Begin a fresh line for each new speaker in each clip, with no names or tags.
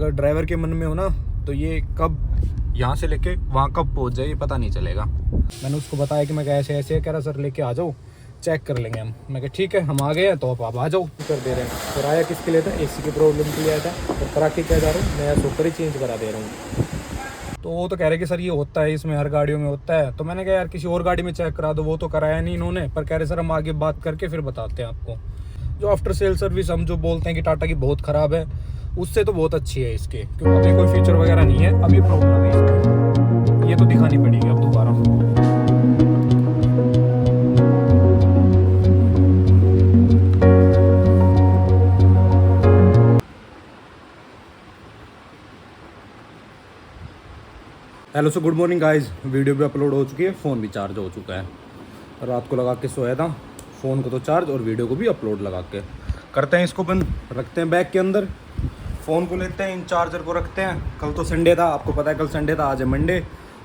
अगर ड्राइवर के मन में हो ना तो ये कब यहाँ से लेके वहाँ कब पहुँच जाए ये पता नहीं चलेगा। मैंने उसको बताया कि मैं ऐसे ऐसे कह रहा सर लेके आ जाओ, चेक कर लेंगे हम। मैं कहा ठीक है हम आ गए हैं तो आप आ जाओ। कर दे रहे हैं। किराया किसके लिए था? एसी की प्रॉब्लम के लिए आया था। और करा के क्या जा रहा हूँ, नया सोकर ही चेंज करा दे रहा हूँ। तो वो तो कह रहे कि सर ये होता है, इसमें हर गाड़ियों में होता है। तो मैंने कहा यार किसी और गाड़ी में चेक करा दो, वो तो कराया नहीं इन्होंने। पर कह रहे सर हम आगे बात करके फिर बताते हैं आपको। जो आफ्टर सेल सर्विस हम जो बोलते हैं कि टाटा की बहुत ख़राब है, उससे तो बहुत अच्छी है इसके, क्योंकि अभी कोई फीचर वगैरह नहीं है। अभी प्रॉब्लम है इसमें, ये तो दिखानी पड़ेगी अब दोबारा। Hello so good morning guys. Video भी अपलोड हो चुकी है, फ़ोन भी चार्ज हो चुका है। रात को लगा के सोया था, फ़ोन को तो चार्ज और वीडियो को भी अपलोड लगा के। करते हैं इसको बंद, रखते हैं बैग के अंदर, फ़ोन को लेते हैं, इन चार्जर को रखते हैं। कल तो संडे था, आपको पता है कल संडे था, आज है मंडे।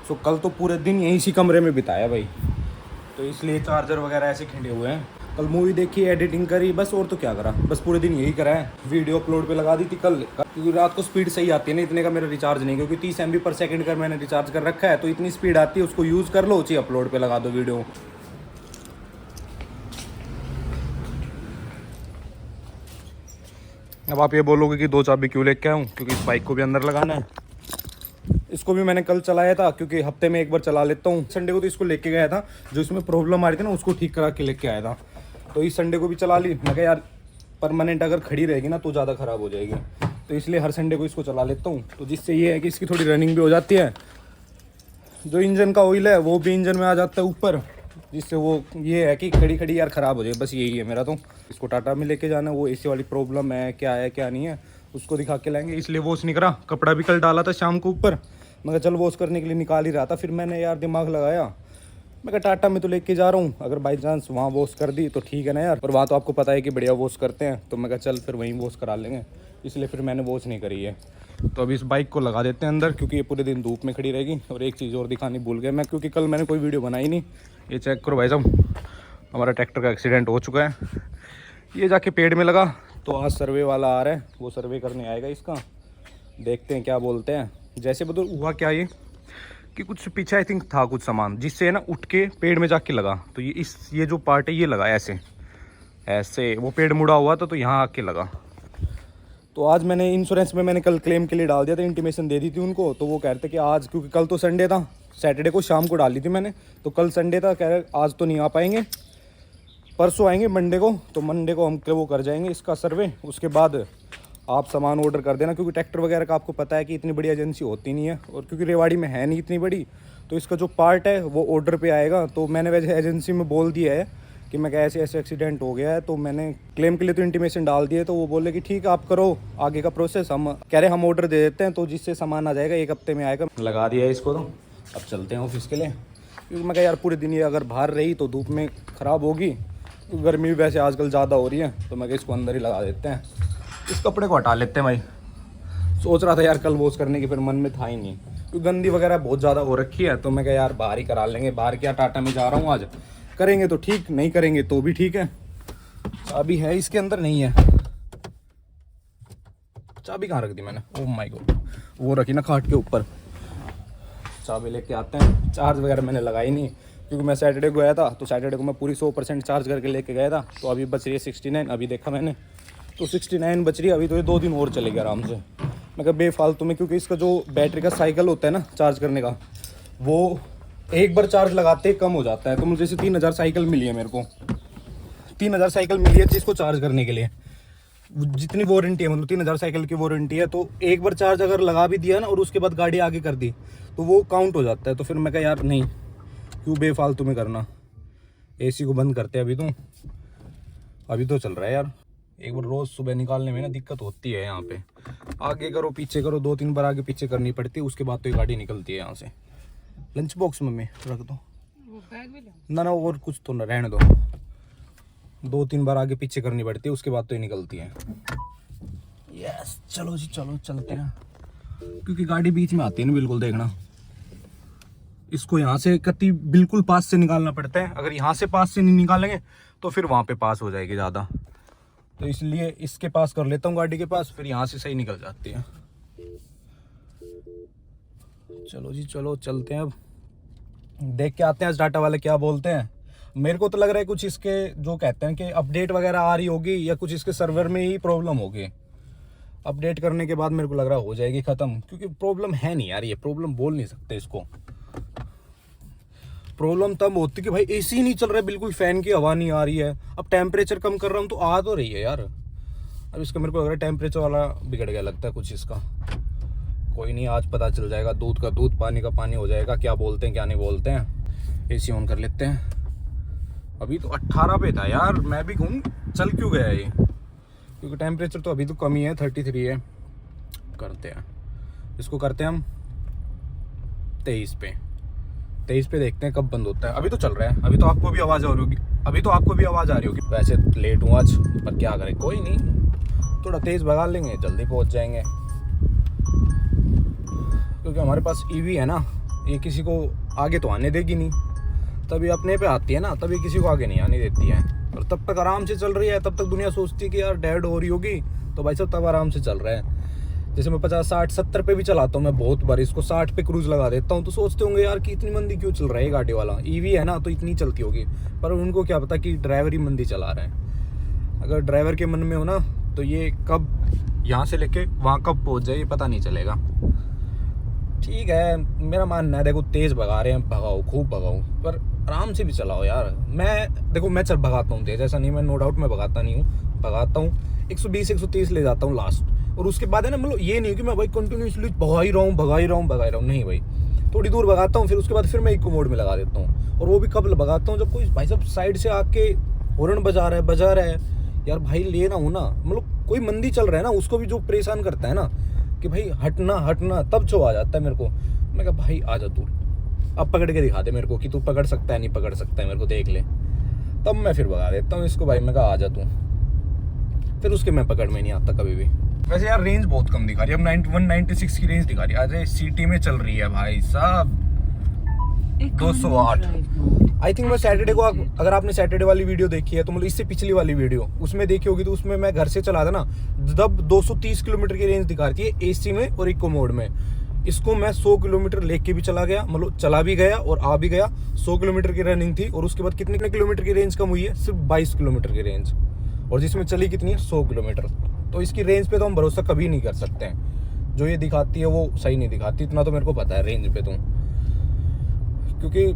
सो कल तो पूरे दिन यहीं इसी कमरे में बिताया भाई, तो इसलिए चार्जर वगैरह ऐसे खिंडे हुए हैं। कल मूवी देखी, एडिटिंग करी, बस और तो क्या करा, बस पूरे दिन यही करा है। वीडियो अपलोड पे लगा दी थी कल, क्योंकि रात को स्पीड सही आती है ना, इतने का मेरा रिचार्ज नहीं, क्योंकि 30 MB पर सेकंड का मैंने रिचार्ज कर रखा है, तो इतनी स्पीड आती है, उसको यूज़ कर लो, चाहिए अपलोड पे लगा दो वीडियो। अब आप ये बोलोगे कि 2 चाबी क्यों लेके आऊँ, क्योंकि इस बाइक को भी अंदर लगाना है। इसको भी मैंने कल चलाया था, क्योंकि हफ्ते में एक बार चला लेता हूँ। संडे को तो इसको लेके गया था, जो इसमें प्रॉब्लम आ रही थी ना उसको ठीक करा के लेके आया था। तो इस संडे को भी चला ली। मैं कहा यार परमानेंट अगर खड़ी रहेगी ना तो ज़्यादा ख़राब हो जाएगी, तो इसलिए हर संडे को इसको चला लेता हूँ। तो जिससे ये है कि इसकी थोड़ी रनिंग भी हो जाती है। जो इंजन का ऑयल है वो भी इंजन में आ जाता है ऊपर, जिससे वो ये है कि खड़ी खड़ी यार ख़राब हो जाए, बस यही है मेरा। तो इसको टाटा में लेके जाना, वो एसी वाली प्रॉब्लम है क्या नहीं है उसको दिखा के लाएंगे। इसलिए वॉश नहीं करा, कपड़ा भी कल डाला था शाम को ऊपर, मगर चल वॉश करने के लिए निकाल ही रहा था। फिर मैंने यार दिमाग लगाया, मैं कहा टाटा में तो लेके जा रहा हूँ, अगर बाई चांस वहाँ वॉश कर दी तो ठीक है ना यार। और वहाँ तो आपको पता है कि बढ़िया वॉश करते हैं, तो मैं कहा चल फिर वहीं वॉश करा लेंगे, इसलिए फिर मैंने वॉश नहीं करी है। तो अभी इस बाइक को लगा देते हैं अंदर, क्योंकि ये पूरे दिन धूप में खड़ी रहेगी। और एक चीज़ और दिखानी भूल गया मैं, क्योंकि कल मैंने कोई वीडियो बनाई नहीं। ये चेक करो भाई साहब, हमारा ट्रैक्टर का एक्सीडेंट हो चुका है। ये जाके पेड़ में लगा, तो आज सर्वे वाला आ रहा है, वो सर्वे करने आएगा इसका, देखते हैं क्या बोलते हैं। जैसे बदल हुआ क्या ये कि कुछ पीछे आई थिंक था कुछ सामान, जिससे ना उठ के पेड़ में जाके लगा। तो ये जो पार्ट है ये लगा ऐसे ऐसे, वो पेड़ मुड़ा हुआ था तो यहाँ आके लगा। तो आज मैंने इंश्योरेंस में मैंने कल क्लेम के लिए डाल दिया था, इंटीमेशन दे दी थी उनको। तो वो कहते कि आज, क्योंकि कल तो संडे था, सैटरडे को शाम को डाली थी मैंने, तो कल संडे था, कह रहे आज तो नहीं आ पाएंगे, परसों आएंगे मंडे को। तो मंडे को हम वो कर जाएंगे इसका सर्वे, उसके बाद आप सामान ऑर्डर कर देना। क्योंकि ट्रैक्टर वगैरह का आपको पता है कि इतनी बड़ी एजेंसी होती नहीं है, और क्योंकि रेवाड़ी में है नहीं इतनी बड़ी, तो इसका जो पार्ट है वो ऑर्डर पे आएगा। तो मैंने वैसे एजेंसी में बोल दिया है कि मैं ऐसे ऐसे एक्सीडेंट हो गया है, तो मैंने क्लेम के लिए तो इंटीमेशन डाल दिए। तो वो बोले कि ठीक है आप करो आगे का प्रोसेस, हम कह रहे हम ऑर्डर दे देते हैं, तो जिससे सामान आ जाएगा 1 हफ्ते में आएगा। लगा दिया है इसको, तो अब चलते हैं ऑफिस के लिए। क्योंकि मैं कहा यार पूरे दिन ये अगर बाहर रही तो धूप में ख़राब होगी, तो गर्मी भी वैसे आजकल ज़्यादा हो रही है, तो मैं इसको अंदर ही लगा देते हैं। इस कपड़े को हटा लेते हैं भाई। सोच रहा था यार कल वॉश करने की, फिर मन में था ही नहीं, क्योंकि गंदी वगैरह बहुत ज़्यादा हो रखी है। तो मैं कहा यार बाहर ही करा लेंगे, बाहर क्या टाटा में जा रहा हूँ आज, करेंगे तो ठीक, नहीं करेंगे तो भी ठीक है। चाबी है इसके अंदर, नहीं है चाबी, कहाँ रख दी मैंने, ओह माय गॉड, वो रखी ना खाट के ऊपर। चाबी लेके आते हैं। चार्ज वगैरह मैंने लगाई नहीं, क्योंकि मैं सैटरडे को गया था, तो सैटरडे को मैं पूरी 100% चार्ज करके लेके गया था। तो अभी बच रही है 69, अभी देखा मैंने तो 69 बच रही है। अभी तो ये 2 दिन और चलेगा आराम से। मैं कहा बेफालतू में, क्योंकि इसका जो बैटरी का साइकिल होता है ना चार्ज करने का, वो एक बार चार्ज लगाते ही कम हो जाता है। तो मुझे जैसे 3000 साइकिल मिली है, मेरे को 3000 साइकिल मिली है जिसको चार्ज करने के लिए, जितनी वारंटी है, मतलब 3000 साइकिल की वारंटी है। तो एक बार चार्ज अगर लगा भी दिया ना और उसके बाद गाड़ी आगे कर दी तो वो काउंट हो जाता है। तो फिर मैं कहा यार नहीं, क्यों बेफालतू में करना। एसी को बंद करते हैं अभी तो चल रहा है यार। एक बार रोज़ सुबह निकालने में ना दिक्कत होती है, यहाँ पे आगे करो पीछे करो, 2-3 बार आगे पीछे करनी पड़ती है, उसके बाद तो ये गाड़ी निकलती है यहाँ से। लंच बॉक्स में रख दो, ना और कुछ तो ना रहने दो, 2-3 बार आगे पीछे करनी पड़ती है, उसके बाद तो ये निकलती है। यस चलो जी चलो चलते हैं, क्योंकि गाड़ी बीच में आती है ना, बिल्कुल देखना, इसको यहाँ से कति बिल्कुल पास से निकालना पड़ता है। अगर यहाँ से पास से नहीं निकालेंगे तो फिर वहाँ पे पास हो जाएगी ज़्यादा, तो इसलिए इसके पास कर लेता हूँ गाड़ी के पास, फिर यहाँ से सही निकल जाती है। चलो जी चलो चलते हैं, अब देख के आते हैं आज डाटा वाले क्या बोलते हैं। मेरे को तो लग रहा है कुछ इसके जो कहते हैं कि अपडेट वगैरह आ रही होगी या कुछ इसके सर्वर में ही प्रॉब्लम होगी। अपडेट करने के बाद मेरे को लग रहा हो जाएगी ख़त्म, क्योंकि प्रॉब्लम है नहीं यार, ये प्रॉब्लम बोल नहीं सकते इसको। प्रॉब्लम तब होती कि भाई एसी नहीं चल रहा है बिल्कुल, फ़ैन की हवा नहीं आ रही है। अब टेम्परेचर कम कर रहा हूँ तो आ तो रही है यार। अब इसका मेरे को लग रहा है टेम्परेचर वाला बिगड़ गया लगता है कुछ इसका। कोई नहीं, आज पता चल जाएगा, दूध का दूध पानी का पानी हो जाएगा, क्या बोलते हैं क्या नहीं बोलते हैं। एसी ऑन कर लेते हैं। अभी तो 18 पे था यार, मैं भी घूम चल क्यों गया ये, क्योंकि टेम्परेचर तो अभी तो कम ही है, 33 है। करते हैं इसको, करते हैं हम 23 पे। 23 पे देखते हैं कब बंद होता है। अभी तो चल रहा है, अभी तो आपको भी आवाज़ आ रही होगी, अभी तो आपको भी आवाज़ आ रही होगी। वैसे लेट हूँ आज, पर क्या करें, कोई नहीं, थोड़ा तेज़ भगा लेंगे, जल्दी पहुँच जाएंगे। क्योंकि हमारे पास ईवी है ना, ये किसी को आगे तो आने देगी नहीं, तभी अपने पे आती है ना, तभी किसी को आगे नहीं आने देती है। और तब तक आराम से चल रही है, तब तक दुनिया सोचती है कि यार डेड हो रही होगी, तो भाई साहब तब आराम से चल रहा है। जैसे मैं 50, 60, 70 पे भी चलाता हूँ मैं बहुत बार, इसको 60 पे क्रूज लगा देता हूँ, तो सोचते होंगे यार कि इतनी मंदी क्यों चल रहा है गाड़ी वाला, ईवी है ना तो इतनी चलती होगी। पर उनको क्या पता कि ड्राइवर ही मंदी चला रहा है। अगर ड्राइवर के मन में हो ना, तो ये कब यहाँ से लेके वहाँ कब पहुँच जाए ये पता नहीं चलेगा। ठीक है, मेरा मानना है, देखो तेज़ भगा रहे हैं, भगाओ, खूब भगाओ, पर आराम से भी चलाओ यार। मैं चल भगाता हूँ तेज़, ऐसा नहीं, मैं नो डाउट मैं भगाता नहीं हूँ, भगाता हूँ 120 130 ले जाता हूँ लास्ट। और उसके बाद है ना, मतलब ये नहीं कि मैं भाई कंटिन्यूसली भगा ही रहा हूँ, नहीं भाई, थोड़ी दूर भगाता हूँ, फिर उसके बाद फिर मैं इको मोड में लगा देता हूँ। और वो भी कब भगाता हूँ, जब कोई भाई साहब साइड से आके हॉर्न बजा रहा है यार, भाई ले रहा हूँ ना, मतलब कोई मंदी चल रहा है ना, उसको भी जो परेशान करता है ना कि भाई हटना, तब छो आ जाता है मेरे को। मैं कहा भाई आ जा तू, अब पकड़ के दिखा दे मेरे को कि तू पकड़ सकता है नहीं पकड़ सकता है, मेरे को देख ले, तब मैं फिर भगा देता हूँ इसको। भाई मैं कहा आ जा तू, फिर उसके मैं पकड़ में नहीं आता कभी भी। वैसे यार रेंज बहुत कम दिखा रही है, अब 196 की रेंज दिखा रही है। अरे सिटी में चल रही है भाई साहब 208। आई थिंक मैं सैटरडे को, अगर आपने सैटरडे वाली वीडियो देखी है तो मतलब इससे पिछली वाली वीडियो उसमें देखी होगी, तो उसमें मैं घर से चला था ना, तब 230 किलोमीटर की रेंज दिखा रही है एसी में और इको मोड में। इसको मैं 100 किलोमीटर लेके भी चला गया, मतलब चला भी गया और आ भी गया। 100 किलोमीटर की रनिंग थी, और उसके बाद कितने किलोमीटर की रेंज कम हुई है, सिर्फ 22 किलोमीटर की रेंज, और जिसमें चली कितनी है 100 किलोमीटर। तो इसकी रेंज पे तो हम भरोसा कभी नहीं कर सकते हैं, जो ये दिखाती है वो सही नहीं दिखाती, इतना तो मेरे को पता है रेंज पे तो। क्योंकि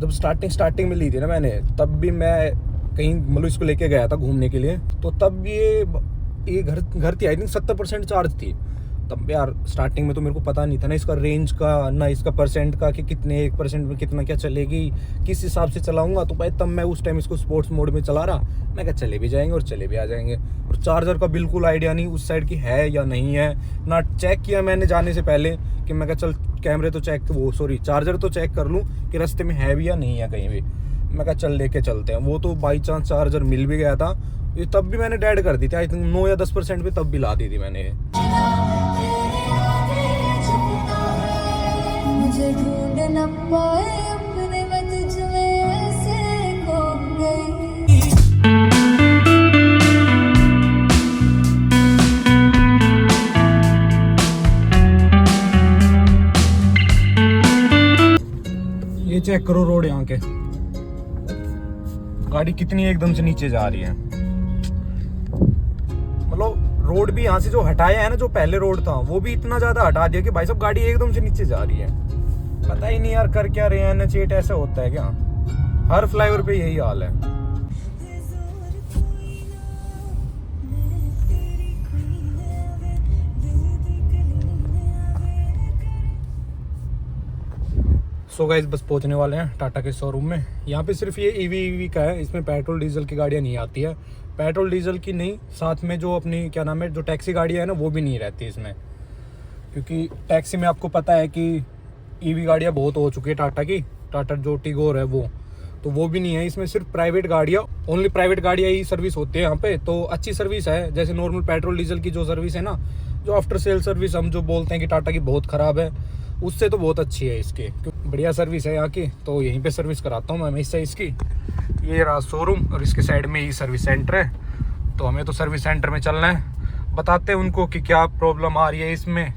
जब स्टार्टिंग में ली थी ना मैंने, तब भी मैं कहीं मतलब इसको लेके गया था घूमने के लिए, तो तब ये घर थी, आई थिंक 70% चार्ज थी तब यार। स्टार्टिंग में तो मेरे को पता नहीं था ना इसका रेंज का, ना इसका परसेंट का, कि कितने 1% में कितना क्या चलेगी, किस हिसाब से चलाऊंगा। तो भाई तब मैं उस टाइम इसको स्पोर्ट्स मोड में चला रहा, मैं कहा चले भी जाएंगे और चले भी आ जाएंगे। और चार्जर का बिल्कुल आइडिया नहीं उस साइड की है या नहीं है, ना चेक किया मैंने जाने से पहले, कि मैं कहा चल कैमरे तो चेक, चार्जर तो चेक कर लूँ कि रास्ते में है भी या नहीं है कहीं भी। मैं कहा चल लेके चलते हैं। वो तो बाई चांस चार्जर मिल भी गया था, ये तब भी मैंने डेड कर दी थी, आई थिंक 9 या 10% पे तब भी ला दी थी मैंने। मुझे ढूंढ न पाए अपने में तुझ में ऐसे खो गई। ये चेक करो रोड यहाँ के, गाड़ी कितनी एकदम से नीचे जा रही है। मतलब रोड भी यहाँ से जो हटाया है ना, जो पहले रोड था वो भी इतना ज्यादा हटा दिया कि भाई साहब गाड़ी एकदम से नीचे जा रही है। पता ही नहीं यार कर क्या रहे हैं, NH8 ऐसा होता है क्या, हर फ्लाईओवर पे यही हाल है। सो गाइस बस पहुंचने वाले हैं टाटा के शोरूम में। यहाँ पे सिर्फ ये ईवी का है, इसमें पेट्रोल डीजल की गाड़ियाँ नहीं आती है। पेट्रोल डीजल की नहीं, साथ में जो अपनी क्या नाम है, जो टैक्सी गाड़ियाँ है ना, वो भी नहीं रहती इसमें। क्योंकि टैक्सी में आपको पता है कि ईवी गाड़ियाँ बहुत हो चुकी है टाटा की, टाटा जो टिगोर है वो भी नहीं है इसमें। सिर्फ प्राइवेट गाड़ियाँ, ओनली प्राइवेट गाड़ियाँ ही सर्विस होती है यहाँ पे। तो अच्छी सर्विस है, जैसे नॉर्मल पेट्रोल डीजल की जो सर्विस है ना, जो आफ्टर सेल सर्विस हम जो बोलते हैं कि टाटा की बहुत ख़राब है, उससे तो बहुत अच्छी है इसकी, बढ़िया सर्विस है यहाँ की। तो यहीं पे सर्विस कराता हूँ मैं हमेशा इसकी। ये रहा शोरूम और इसके साइड में ही सर्विस सेंटर है। तो हमें तो सर्विस सेंटर में चलना है, बताते हैं उनको कि क्या प्रॉब्लम आ रही है इसमें,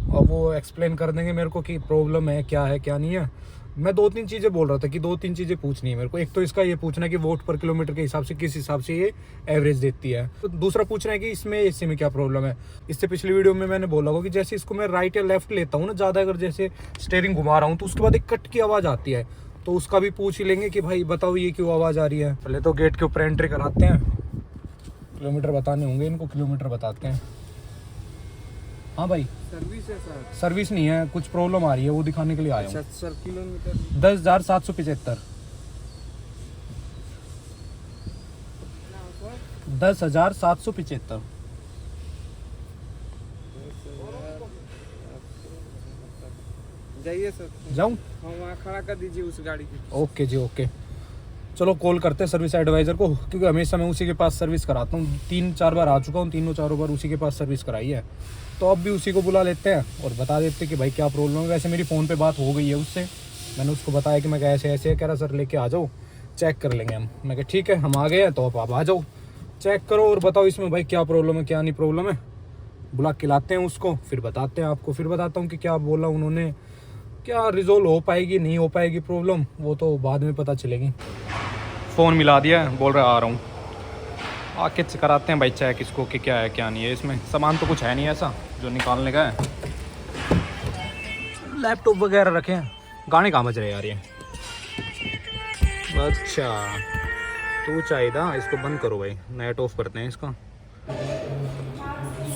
अब वो एक्सप्लेन कर देंगे मेरे को कि प्रॉब्लम है क्या नहीं है। मैं 2-3 चीज़ें बोल रहा था कि 2-3 चीज़ें पूछनी है मेरे को। एक तो इसका ये पूछना है कि वोट पर किलोमीटर के हिसाब से किस हिसाब से ये एवरेज देती है। तो दूसरा पूछना है कि इसमें एसी में क्या प्रॉब्लम है। इससे पिछली वीडियो में मैंने बोला होगा कि जैसे इसको मैं राइट या लेफ्ट लेता हूँ ना ज़्यादा, अगर जैसे स्टेयरिंग घुमा रहा हूँ तो उसके बाद एक कट की आवाज़ आती है, तो उसका भी पूछ ही लेंगे कि भाई बताओ ये क्यों आवाज़ आ रही है। पहले तो गेट के ऊपर एंट्री कराते हैं, किलोमीटर बताने होंगे इनको, किलोमीटर बताते हैं। हाँ भाई
सर्विस है सर।
सर्विस नहीं है, कुछ प्रॉब्लम आ रही है वो दिखाने के लिए आया हूँ।
अच्छा सर, किलोमीटर
10,775 10,775
जाइए सर,
जाऊँ?
हाँ वहाँ खड़ा कर दीजिए उस गाड़ी की।
ओके जी ओके, चलो कॉल करते हैं सर्विस एडवाइज़र को, क्योंकि हमेशा मैं उसी के पास सर्विस कराता हूँ। 3-4 बार आ चुका हूँ, 3-4 बार उसी के पास सर्विस कराई है। तो अब भी उसी को बुला लेते हैं और बता देते हैं कि भाई क्या प्रॉब्लम है। वैसे मेरी फ़ोन पे बात हो गई है उससे, मैंने उसको बताया कि मैं ऐसे ऐसे है, कह रहा सर लेके आ जाओ चेक कर लेंगे हम। मैं कहा ठीक है हम आ गए हैं तो आप आ जाओ चेक करो और बताओ इसमें भाई क्या प्रॉब्लम है क्या नहीं प्रॉब्लम है। बुला के लाते हैं उसको, फिर बताते हैं आपको, फिर बताता हूँ कि क्या बोला उन्होंने, क्या रिजोल्व हो पाएगी नहीं हो पाएगी प्रॉब्लम, वो तो बाद में पता चलेगी। फ़ोन मिला दिया, बोल रहा आ रहा हूँ, आके कराते हैं भाई चेक इसको कि क्या है क्या नहीं है। इसमें सामान तो कुछ है नहीं ऐसा जो निकालने का है। लैपटॉप वगैरह रखे हैं, गाने कहाँ बज रहे यार ये। अच्छा तो चाहिए था, इसको बंद करो भाई, नेट ऑफ करते हैं इसका।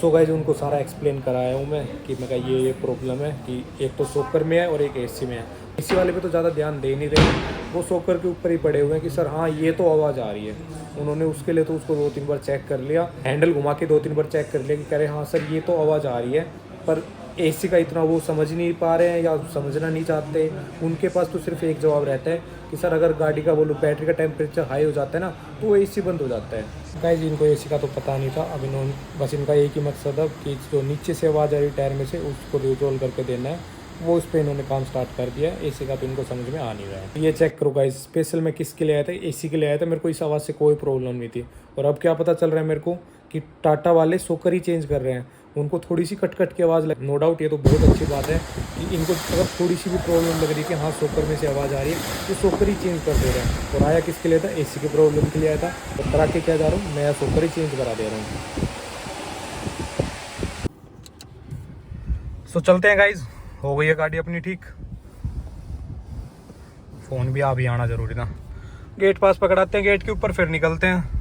सो गाइस उनको सारा एक्सप्लेन कराया हूँ मैं कि मैं कहा ये प्रॉब्लम है कि एक तो सोकर में है और एक एसी में है। एसी वाले पे तो ज़्यादा ध्यान दे नहीं रहे, वो सोकर के ऊपर ही पड़े हुए हैं कि सर हाँ ये तो आवाज़ आ रही है। उन्होंने उसके लिए तो उसको 2-3 बार चेक कर लिया, हैंडल घुमा के 2-3 बार चेक कर लिया कि कह रहे हाँ सर ये तो आवाज़ आ रही है, पर एसी का इतना वो समझ नहीं पा रहे हैं या समझना नहीं चाहते। उनके पास तो सिर्फ एक जवाब रहता है कि सर अगर गाड़ी का बोलो बैटरी का टेम्परेचर हाई हो जाता है ना तो एसी बंद हो जाता है। गाइस इनको एसी का तो पता नहीं था, अब इन्होंने बस इनका एक ही मकसद है कि जो नीचे से आवाज़ आ रही टायर में से उसको रिजोल्व करके देना है, वो उस पर इन्होंने काम स्टार्ट कर दिया। एसी का तो इनको समझ में आ नहीं रहा है। ये चेक करो गाइस, स्पेशल मैं किसके लिए आया था, एसी के लिए आया था। मेरे को इस आवाज़ से कोई प्रॉब्लम नहीं थी, और अब क्या पता चल रहा है मेरे को कि टाटा वाले सोकर ही चेंज कर रहे हैं, उनको थोड़ी सी कट की आवाज़ लग। नो डाउट ये तो बहुत अच्छी बात है कि इनको अगर थोड़ी सी भी प्रॉब्लम लग रही है कि हाँ सोकर में से आवाज़ आ रही है तो सोकर ही चेंज कर दे रहे हैं। और आया किसके लिए था, एसी की प्रॉब्लम के लिए आया था, और करा के क्या जा रहा हूँ नया सोकर ही चेंज करा दे रहा हूँ। सो चलते हैं गाइज, हो गई है गाड़ी अपनी ठीक। फ़ोन भी अभी आना ज़रूरी था। गेट पास पकड़ाते हैं गेट के ऊपर, फिर निकलते हैं।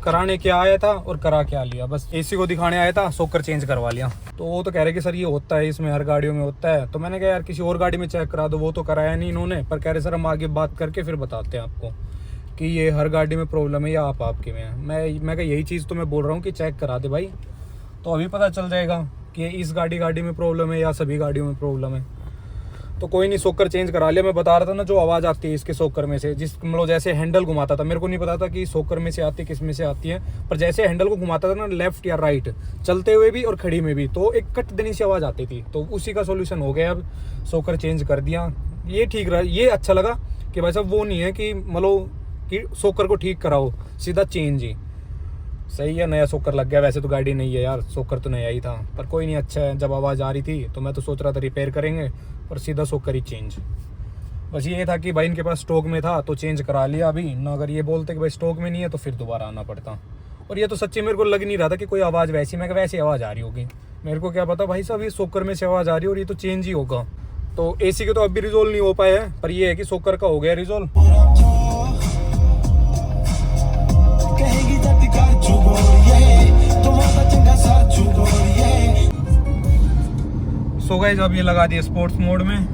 कराने क्या आया था और करा क्या लिया, बस एसी को दिखाने आया था, सोकर चेंज करवा लिया। तो वो तो कह रहे कि सर ये होता है इसमें, हर गाड़ियों में होता है। तो मैंने कहा यार किसी और गाड़ी में चेक करा दो, वो तो कराया नहीं इन्होंने, पर कह रहे सर हम आगे बात करके फिर बताते हैं आपको कि ये हर गाड़ी में प्रॉब्लम है या आपके में है। मैं कहा यही चीज़ तो मैं बोल रहा हूँ कि चेक करा दे भाई, तो अभी पता चल जाएगा कि इस गाड़ी में प्रॉब्लम है या सभी गाड़ियों में प्रॉब्लम है। तो कोई नहीं, सोकर चेंज करा लिया। मैं बता रहा था ना जो आवाज़ आती है इसके सोकर में से, जिस मतलब जैसे हैंडल घुमाता था, मेरे को नहीं पता था कि सोकर में से आती है किस में से आती है, पर जैसे हैंडल को घुमाता था ना लेफ्ट या राइट, चलते हुए भी और खड़ी में भी, तो एक कट देनी सी आवाज़ आती थी। तो उसी का सोल्यूशन हो गया, अब सोकर चेंज कर दिया। ये ठीक रहा, ये अच्छा लगा कि भाई साहब वो नहीं है कि मतलब कि सोकर को ठीक कराओ सीधा चेंज ही। सही है, नया सोकर लग गया। वैसे तो गाड़ी नहीं है यार, सोकर तो नया ही था, पर कोई नहीं, अच्छा है। जब आवाज़ आ रही थी तो मैं तो सोच रहा था रिपेयर करेंगे, पर सीधा सोकर ही चेंज। बस ये था कि भाई इनके पास स्टॉक में था तो चेंज करा लिया अभी ना। अगर ये बोलते कि भाई स्टॉक में नहीं है तो फिर दोबारा आना पड़ता। और ये तो सच्ची मेरे को लग नहीं रहा था कि कोई आवाज़ वैसी, मैं वैसी आवाज़ आ रही होगी। मेरे को क्या पता भाई साहब ये सोकर में से आवाज़ आ रही है और ये तो चेंज ही होगा। तो एसी के तो अभी रिजोल्व नहीं हो पाया है, पर ये है कि सोकर का हो गया रिजोल्व। सो गाइस अब ये लगा दिए स्पोर्ट्स मोड में,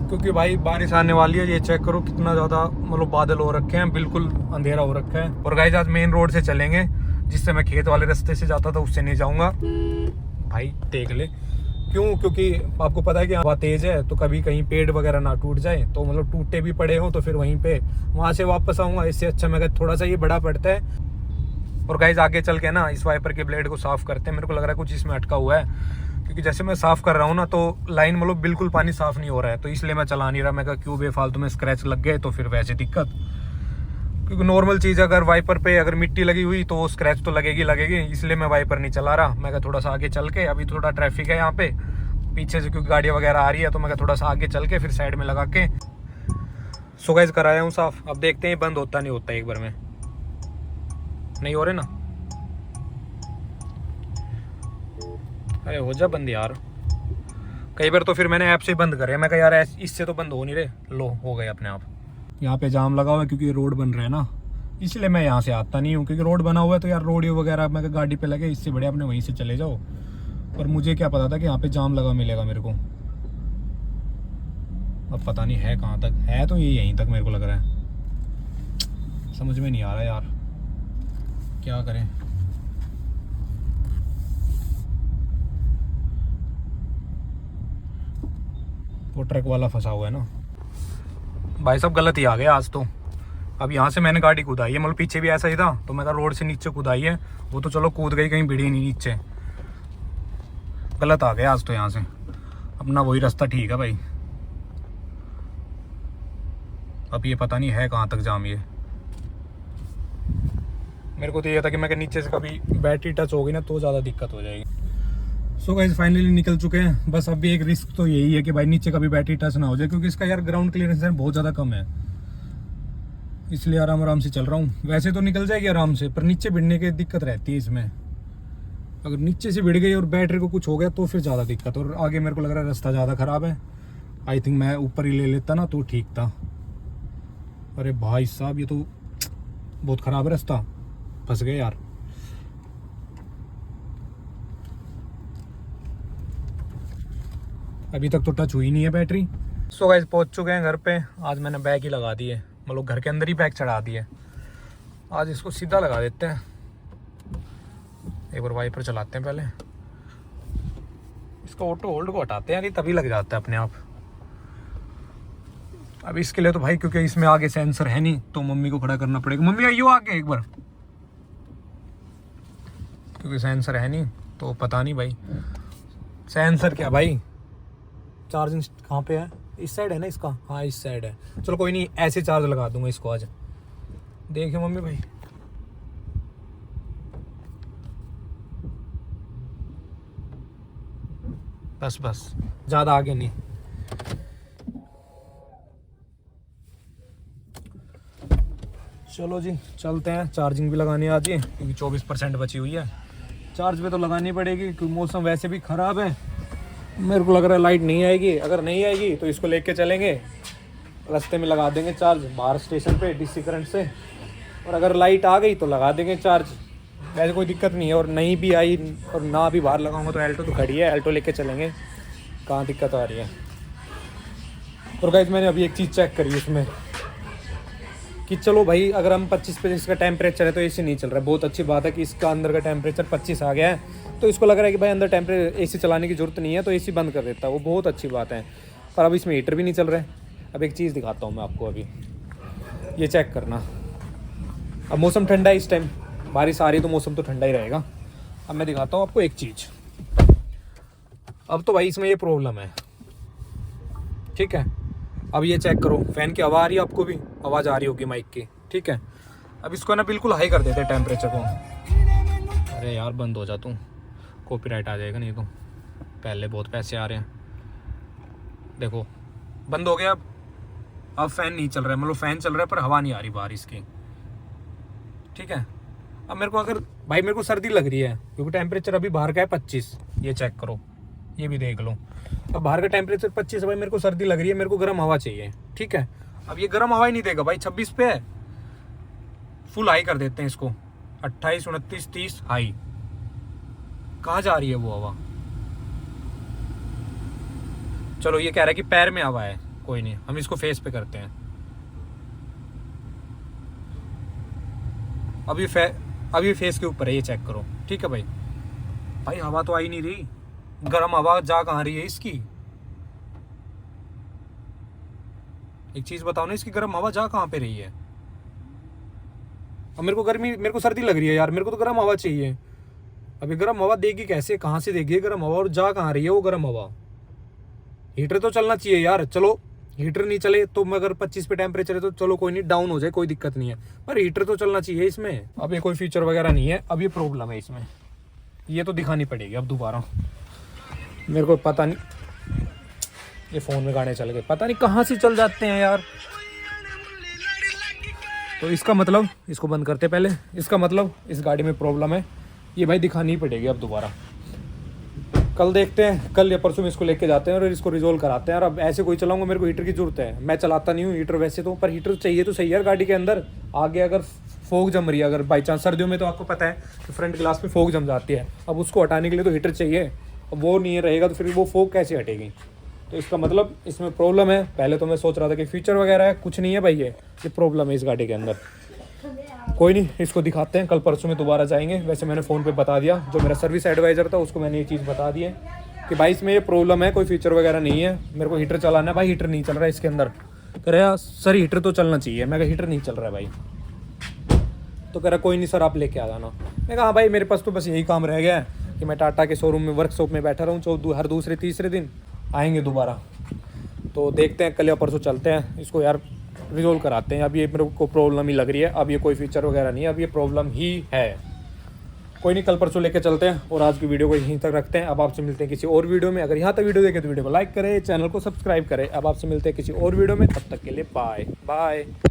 क्योंकि भाई बारिश आने वाली है। ये चेक करो कितना ज़्यादा मतलब बादल हो रखे हैं, बिल्कुल अंधेरा हो रखा है। और गाइस आज मेन रोड से चलेंगे, जिससे मैं खेत वाले रास्ते से जाता था उससे नहीं जाऊंगा। भाई देख ले क्यों, क्योंकि आपको पता है कि हवा तेज़ है, तो कभी कहीं पेड़ वगैरह ना टूट जाए, तो मतलब टूटे भी पड़े हो तो फिर वहीं पे वहाँ से वापस आऊँगा। इससे अच्छा मैं थोड़ा सा ये बड़ा पड़ता है। और गाइस आगे चल के ना इस वाइपर के ब्लेड को साफ़ करते हैं। मेरे को लग रहा है कुछ इसमें अटका हुआ है, क्योंकि जैसे मैं साफ़ कर रहा हूँ ना तो लाइन मतलब बिल्कुल पानी साफ़ नहीं हो रहा है, तो इसलिए मैं चला नहीं रहा। मैं कहा क्यों बेफालतू में स्क्रैच लग गए तो फिर वैसे दिक्कत। क्योंकि नॉर्मल चीज़ अगर वाइपर पे अगर मिट्टी लगी हुई तो स्क्रैच तो लगेगी, इसलिए मैं वाइपर नहीं चला रहा। मैं थोड़ा सा आगे चल के, अभी थोड़ा ट्रैफिक है यहाँ पे पीछे से क्योंकि गाड़ियाँ वगैरह आ रही है, तो मैं थोड़ा सा आगे चल के फिर साइड में लगा के सो गाइस कराया हूँ साफ। अब देखते हैं बंद होता नहीं होता एक बार में, नहीं हो रहे ना। अरे हो जा बंद यार। कई बार तो फिर मैंने ऐप से बंद करे, मैं कहा यार इससे तो बंद हो नहीं रहे, लो हो गए अपने आप। यहाँ पे जाम लगा हुआ है क्योंकि रोड बन रहा है ना, इसलिए मैं यहाँ से आता नहीं हूँ, क्योंकि रोड बना हुआ है तो यार रोड वगैरह मैं गाड़ी पे लगे, इससे बढ़िया अपने वहीं से चले जाओ। पर मुझे क्या पता था कि यहाँ पे जाम लगा मिलेगा मेरे को। अब पता नहीं है कहाँ तक है, तो ये यहीं तक मेरे को लग रहा है। समझ में नहीं आ रहा यार क्या करें। वो ट्रक वाला फंसा हुआ है ना भाई साहब, गलत ही आ गया आज तो। अब यहाँ से मैंने गाड़ी कूदाई है, मतलब पीछे भी ऐसा ही था, तो मैं रोड से नीचे कूदाई है, वो तो चलो कूद गई, कहीं भिड़ी नहीं नीचे। गलत आ गया आज तो यहाँ से, अपना वही रास्ता ठीक है भाई। अब ये पता नहीं है कहाँ तक जाम ये। मेरे को तो ये था कि मैं नीचे से कभी बैटरी टच होगी ना तो ज़्यादा दिक्कत हो जाएगी। सो गाइस फाइनली निकल चुके हैं। बस अभी एक रिस्क तो यही है कि भाई नीचे कभी बैटरी टच ना हो जाए, क्योंकि इसका यार ग्राउंड क्लियरेंस बहुत ज़्यादा कम है, इसलिए आराम आराम से चल रहा हूँ। वैसे तो निकल जाएगी आराम से, पर नीचे भिड़ने की दिक्कत रहती है इसमें। अगर नीचे से भिड़ गई और बैटरी को कुछ हो गया तो फिर ज़्यादा दिक्कत। और आगे मेरे को लग रहा है रास्ता ज़्यादा ख़राब है, आई थिंक मैं ऊपर ही ले लेता ना तो ठीक था। अरे भाई साहब ये तो बहुत ख़राब है रास्ता, फंस गए यार। अभी तक तो टच हुई नहीं है बैटरी। सो गाइस पहुंच चुके हैं घर पे। आज मैंने बैग ही लगा दी है, मतलब घर के अंदर ही बैग चढ़ा दिए। आज इसको सीधा लगा देते हैं, एक बार वाइपर चलाते हैं पहले। इसको ऑटो होल्ड को हटाते हैं कि तभी लग जाता है अपने आप। अब इसके लिए तो भाई क्योंकि इसमें आगे सेंसर है नहीं, तो मम्मी को खड़ा करना पड़ेगा। मम्मी आइयो आगे एक बार, क्योंकि सेंसर है नहीं तो पता नहीं भाई। सेंसर क्या भाई, चार्जिंग कहाँ पे है? इस साइड है ना इसका, हाँ इस साइड है। चलो कोई नहीं, ऐसे चार्ज लगा दूंगा इसको आज। देखिए मम्मी भाई, बस बस ज़्यादा आगे नहीं। चलो जी चलते हैं, चार्जिंग भी लगानी आती है क्योंकि 24% बची हुई है। चार्ज पे तो लगानी पड़ेगी क्योंकि मौसम वैसे भी ख़राब है। मेरे को लग रहा है लाइट नहीं आएगी, अगर नहीं आएगी तो इसको लेके चलेंगे, रास्ते में लगा देंगे चार्ज बाहर स्टेशन पे डीसी करंट से। और अगर लाइट आ गई तो लगा देंगे चार्ज, वैसे कोई दिक्कत नहीं है। और नहीं भी आई और ना भी बाहर लगाऊंगा तो एल्टो तो खड़ी है, एल्टो लेके चलेंगे, कहाँ दिक्कत आ रही है। और गाइस मैंने अभी एक चीज़ चेक करी उसमें कि चलो भाई अगर हम 25 पे इसका टेम्परेचर है तो एसी नहीं चल रहा है, बहुत अच्छी बात है कि इसका अंदर का टेम्परेचर 25 आ गया है, तो इसको लग रहा है कि भाई अंदर एसी चलाने की जरूरत नहीं है, तो एसी बंद कर देता है, वो बहुत अच्छी बात है। पर अब इसमें हीटर भी नहीं चल रहा है। अब एक चीज़ दिखाता हूँ मैं आपको, अभी ये चेक करना। अब मौसम ठंडा है, इस टाइम बारिश आ रही है तो मौसम तो ठंडा ही रहेगा। अब मैं दिखाता हूँ आपको एक चीज़। अब तो भाई इसमें ये प्रॉब्लम है, ठीक है। अब ये चेक करो, फ़ैन की हवा आ रही है, आपको भी आवाज़ आ रही होगी माइक की, ठीक है। अब इसको ना बिल्कुल हाई कर देते हैं टेम्परेचर को। अरे यार बंद हो जा तू, कॉपीराइट आ जाएगा नहीं तो, पहले बहुत पैसे आ रहे हैं। देखो बंद हो गया। अब फ़ैन नहीं चल रहा है, मतलब फ़ैन चल रहा है पर हवा नहीं आ रही बाहर इसकी, ठीक है। अब मेरे को अगर भाई मेरे को सर्दी लग रही है क्योंकि टेम्परेचर अभी बाहर का है 25, ये चेक करो, ये भी देख लो। अब बाहर का टेम्परेचर 25 है भाई, मेरे को सर्दी लग रही है, मेरे को गर्म हवा चाहिए, ठीक है। अब ये गर्म हवा ही नहीं देगा भाई, 26 पे है, फुल हाई कर देते हैं इसको, 28, 29, 30 हाई। कहाँ जा रही है वो हवा? चलो ये कह रहा है कि पैर में हवा है, कोई नहीं, हम इसको फेस पे करते हैं। अब ये फेस के ऊपर है, ये चेक करो, ठीक है भाई। भाई हवा तो आ ही नहीं रही, गर्म हवा जा कहाँ रही है इसकी? एक चीज बताओ ना, इसकी गर्म हवा जा कहाँ पे रही है? अब मेरे को सर्दी लग रही है यार, मेरे को तो गर्म हवा चाहिए। अभी गर्म हवा देगी कैसे, कहाँ से देगी गर्म हवा, और जा कहाँ रही है वो गर्म हवा? हीटर तो चलना चाहिए यार। चलो हीटर नहीं चले तो अगर 25 पे टेम्परेचर है तो चलो कोई नहीं, डाउन हो जाए कोई दिक्कत नहीं है, पर हीटर तो चलना चाहिए इसमें। अब ये कोई फीचर वगैरह नहीं है, अब ये प्रॉब्लम है इसमें, ये तो दिखानी पड़ेगी अब दोबारा। मेरे को पता नहीं, ये फ़ोन में गाने चल गए, पता नहीं कहाँ से चल जाते हैं यार। तो इसका मतलब इसको बंद करते पहले, इसका मतलब इस गाड़ी में प्रॉब्लम है, ये भाई दिखानी पड़ेगी अब दोबारा। कल देखते हैं, कल या परसों में इसको लेके जाते हैं और इसको रिजोल्व कराते हैं। और अब ऐसे कोई चलाऊंगा, मेरे को हीटर की जरूरत है, मैं चलाता नहीं हूँ हीटर वैसे तो, पर हीटर चाहिए तो सही यार गाड़ी के अंदर। आगे अगर फोग जम रही है, अगर बाई चांस सर्दियों में तो आपको पता है कि फ्रंट ग्लास में फोग जम जाती है, अब उसको हटाने के लिए तो हीटर चाहिए। अब वो नहीं रहेगा तो फिर वो फोग कैसे हटेगी। तो इसका मतलब इसमें प्रॉब्लम है। पहले तो मैं सोच रहा था कि फीचर वगैरह है, कुछ नहीं है भाई, ये प्रॉब्लम है इस गाड़ी के अंदर। कोई नहीं, इसको दिखाते हैं, कल परसों में दोबारा जाएंगे। वैसे मैंने फ़ोन पे बता दिया, जो मेरा सर्विस एडवाइज़र था उसको मैंने ये चीज़ बता दी है कि भाई इसमें ये प्रॉब्लम है, कोई फीचर वगैरह नहीं है, मेरे को हीटर चलाना है। भाई हीटर नहीं चल रहा है इसके अंदर। कह रहा सर हीटर तो चलना चाहिए, मैं कहा हीटर नहीं चल रहा है भाई। तो कह रहा कोई नहीं सर आप लेके आ जाना। मैं कहा हाँ भाई मेरे पास तो बस यही काम रह गया है कि मैं टाटा के शोरूम में वर्कशॉप में बैठा रहूँ, हर दूसरे तीसरे दिन आएंगे दोबारा। तो देखते हैं कल या परसों चलते हैं, इसको यार रिजोल्व कराते हैं। अब ये मेरे को प्रॉब्लम ही लग रही है, अब ये कोई फीचर वगैरह नहीं है, अब ये प्रॉब्लम ही है। कोई नहीं, कल परसों लेके चलते हैं। और आज की वीडियो को यहीं तक रखते हैं। अब आपसे मिलते हैं किसी और वीडियो में। अगर यहाँ तक वीडियो देखे तो वीडियो को लाइक करें, चैनल को सब्सक्राइब करें। अब आपसे मिलते हैं किसी और वीडियो में, तब तक के लिए बाय बाय।